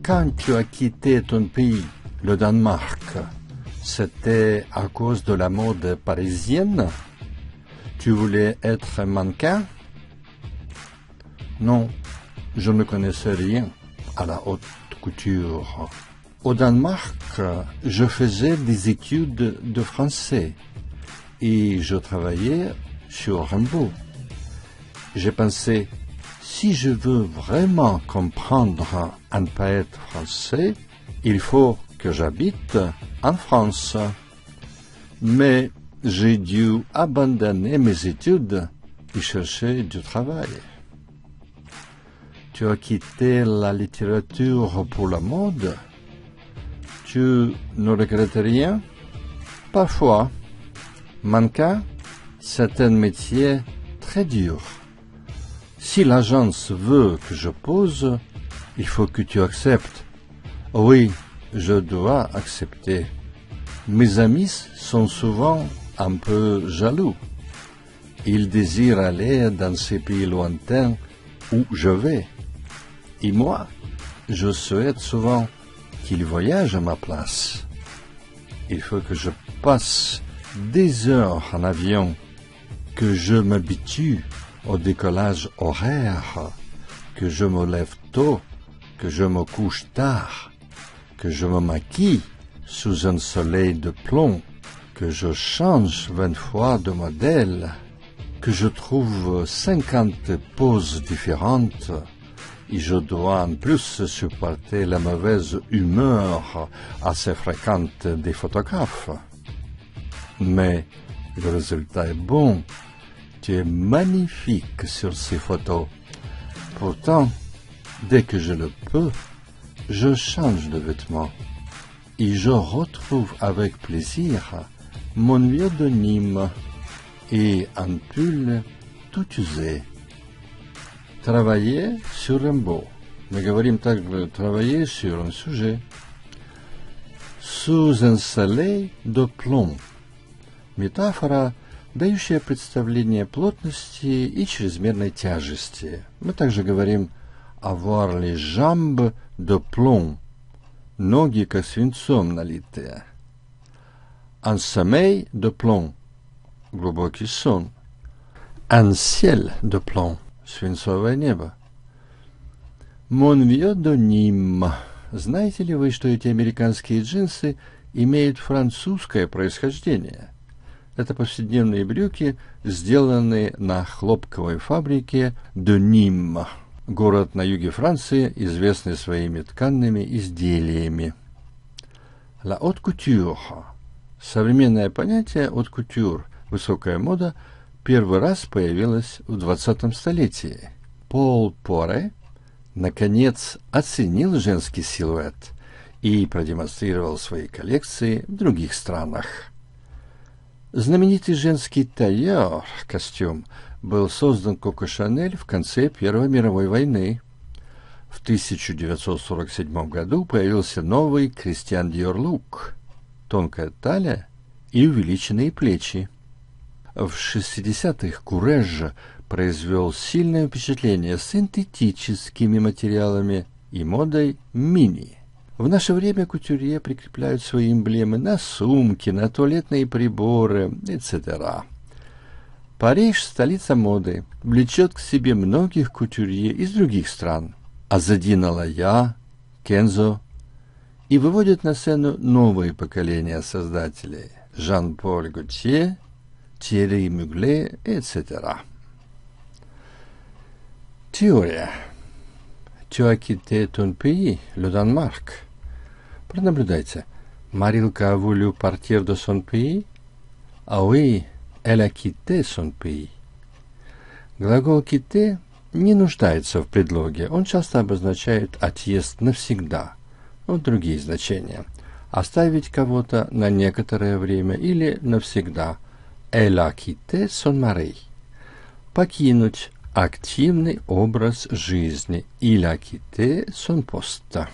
Quand tu as quitté ton pays, le Danemark, c'était à cause de la mode parisienne? Tu voulais être mannequin? Non, je ne connaissais rien à la haute couture. Au Danemark, je faisais des études de français et je travaillais sur Rimbaud. J'ai pensé, si je veux vraiment comprendre un poète français, il faut que j'habite en France. Mais j'ai dû abandonner mes études et chercher du travail. Tu as quitté la littérature pour la mode? Tu ne regrettes rien? Parfois. Mannequin, c'est un métier très dur. Si l'agence veut que je pose, il faut que tu acceptes. Oui, je dois accepter. Mes amis sont souvent un peu jaloux. Ils désirent aller dans ces pays lointains où je vais. Et moi, je souhaite souvent qu'ils voyagent à ma place. Il faut que je passe des heures en avion, que je m'habitue au décollage horaire, que je me lève tôt, que je me couche tard, que je me maquille sous un soleil de plomb, que je change 20 fois de modèle, que je trouve 50 poses différentes, et je dois en plus supporter la mauvaise humeur assez fréquente des photographes. Mais le résultat est bon. Tu es magnifique sur ces photos. Pourtant, dès que je le peux, je change de vêtements et je retrouve avec plaisir mon vieux de Nîmes et un pull tout usé. Travailler sur Rimbaud. Мы говорим также travailler sur un sujet. Sous un soleil de plomb. Метафора, дающая представление плотности и чрезмерной тяжести. Мы также говорим avoir les jambes de plomb. Ноги как свинцом налитые. Un sommeil de plomb. Глубокий сон. Un ciel de plomb. Свинцовое небо. Mon vieux de Nîmes. Знаете ли вы, что эти американские джинсы имеют французское происхождение? Это повседневные брюки, сделанные на хлопковой фабрике de Nîmes, город на юге Франции, известный своими тканными изделиями. La haute couture. Современное понятие haute couture, высокая мода, первый раз появилось в 20 столетии. Пол Поре, наконец, оценил женский силуэт и продемонстрировал свои коллекции в других странах. Знаменитый женский таilleur, костюм, был создан Коко Шанель в конце Первой мировой войны. В 1947 году появился новый Кристиан Диор лук, тонкая талия и увеличенные плечи. В 60-х Курэж произвел сильное впечатление синтетическими материалами и модой мини. В наше время кутюрье прикрепляют свои эмблемы на сумки, на туалетные приборы, etc. Париж, столица моды, влечет к себе многих кутюрье из других стран. Азадин Алая, Кензо, и выводит на сцену новые поколения создателей. Жан-Поль Готье, Thierry Mugler, etc. Теория. Tu as quitté ton pays, le Danemark. Пронаблюдайте. Marilka a voulu partir de son pays? Ah oui, elle a quitté son pays. Глагол «quitter» не нуждается в предлоге. Он часто обозначает отъезд навсегда. Вот другие значения. Оставить кого-то на некоторое время или навсегда. Elle a quitté son mari. Покинуть активный образ жизни. Il a quitté son poste.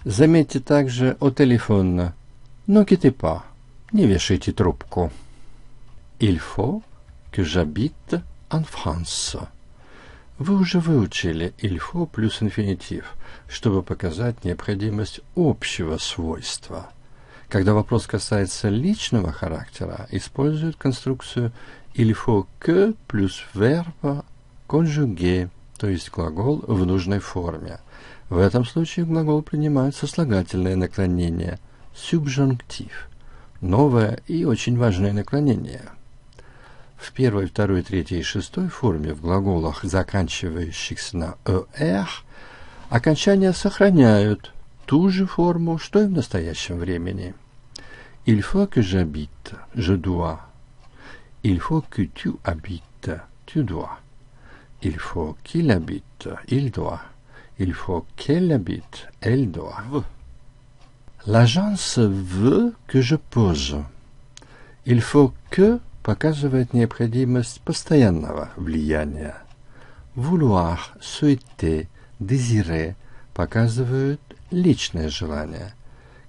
Заметьте также au téléphone. Ne quittez pas. Не вешайте трубку. Il faut que j'habite en France. Вы уже выучили «il faut» плюс инфинитив, чтобы показать необходимость общего свойства. Когда вопрос касается личного характера, используют конструкцию «il faut que» плюс verbe conjugué, то есть глагол в нужной форме. В этом случае глагол принимает сослагательное наклонение «subjonctif», новое и очень важное наклонение. В первой, второй, третьей и шестой форме в глаголах, заканчивающихся на «er», окончания сохраняют ту же форму, что и в настоящем времени. Il faut que j'habite, je dois. Il faut que tu habites, tu dois. Il faut qu'il habite, il doit. Il faut qu'elle habite, elle doit. L'agence veut que je pose. Il faut que показывает необходимость постоянного влияния. Vouloir, souhaiter, désirer показывают личное желание.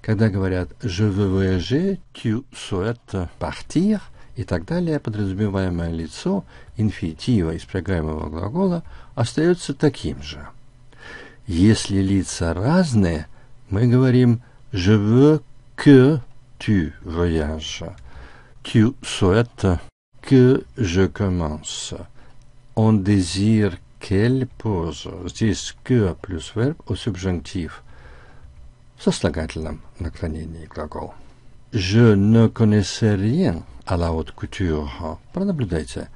Когда говорят «je veux voyager», «tu souhaites partir» и так далее, подразумеваемое лицо инфинитива из прилагаемого глагола остается таким же. Если лица разные, мы говорим «je veux que tu voyages». Tu souhaites que je commence. On désire qu'elle pose. Здесь que плюс verbe au subjonctif. В сослагательном наклонении глагол. Je ne connaissais rien à la haute couture. Пронаблюдайте.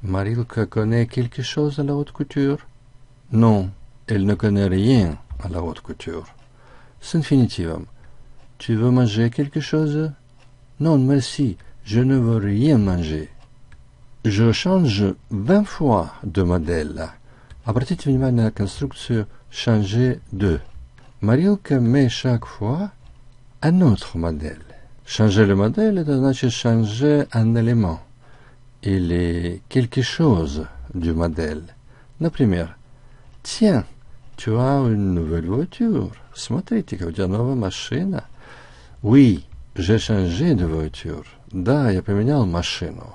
Марилка connaît quelque chose à la haute couture? Non, elle ne connaît rien à la haute couture. С инфинитивом. Tu veux manger quelque chose? Non, merci, je ne veux rien manger. Je change 20 fois de modèle. Обратите внимание на конструкцию changer de. Марилка met chaque fois un autre modèle. Changer le modèle, это значит changer un élément или quelque chose du modèle. Например, tiens, tu as une nouvelle voiture. Смотрите-ка, у тебя новая машина. Oui, j'ai changé de voiture. Да, я поменял машину.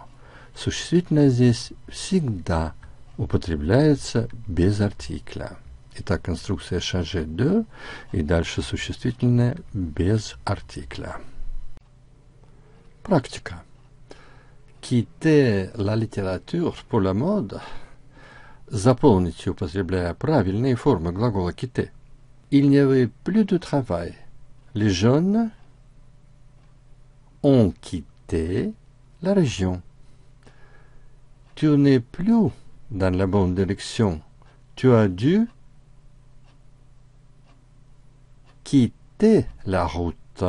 Существительное здесь всегда употребляется без артикля. Итак, конструкция changer de и дальше существительное без артикля. Практика. Quitter la littérature pour la mode. Заполните, употребляя правильные формы глагола quitter. Il n'y avait plus de travail. Les jeunes ont quitté la région. Tu n'es plus dans la bonne direction. Tu as dû quitter la route.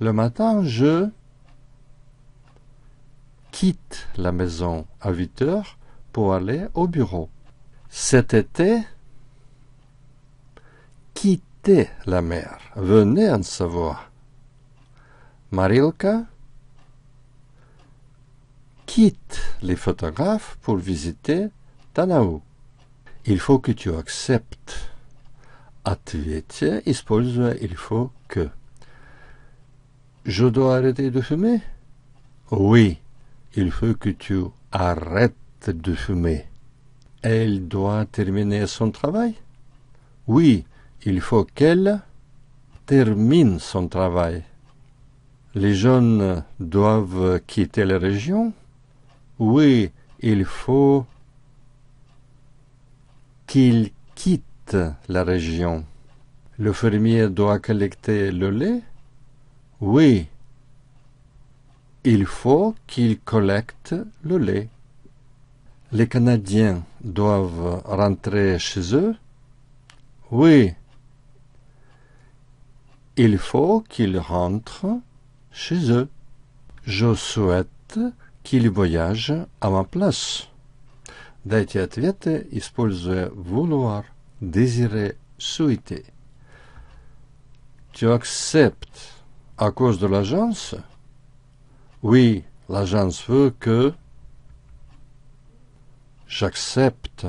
Le matin, je quitte la maison à 8 heures pour aller au bureau. Cet été, quittez la mer. Venez en Savoie. Marilka quitte les photographes pour visiter Танау. Il faut que tu acceptes. Ответьте, используя il faut que. Je dois arrêter de fumer? Oui, il faut que tu arrêtes de fumer. Elle doit terminer son travail? Oui, il faut qu'elle termine son travail. Les jeunes doivent quitter la région? Oui, il faut qu'ils quittent la région. Le fermier doit collecter le lait? Oui, il faut qu'il collecte le lait. Les Canadiens doivent rentrer chez eux? Oui, il faut qu'ils rentrent chez eux. Je souhaite qu'ils voyagent à ma place. Дайте ответы, используя vouloir, désirer, souhaiter. Tu acceptes à cause de l'agence? Oui, l'agence veut que... J'accepte.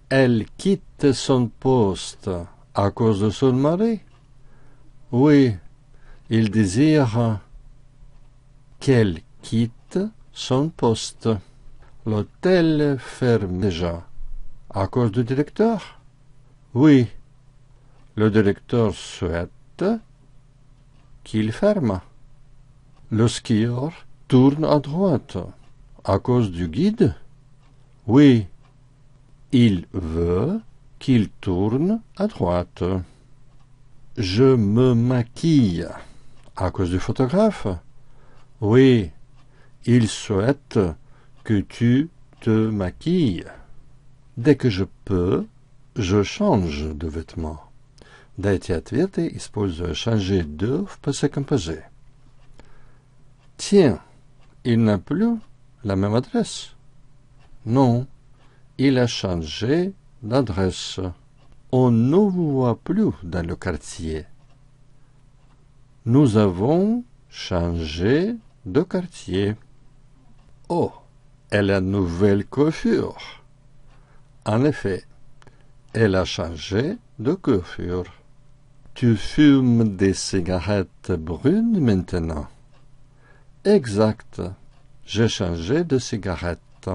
Elle quitte son poste à cause de son mari? Oui, il désire qu'elle quitte son poste. L'hôtel ferme déjà. À cause du directeur? Oui. Le directeur souhaite qu'il ferme. Le skieur tourne à droite. À cause du guide? Oui. Il veut qu'il tourne à droite. Je me maquille. À cause du photographe? Oui. Il souhaite que tu te maquilles. Dès que je peux, je change de vêtements. Дайте ответы, используя changer de в passé composé. Tiens, il n'a plus la même adresse. Non, il a changé d'adresse. On ne vous voit plus dans le quartier. Nous avons changé de quartier. Oh, elle a une nouvelle coiffure. En effet, elle a changé de coiffure. Tu fumes des cigarettes brunes maintenant? Exact. J'ai changé de cigarette.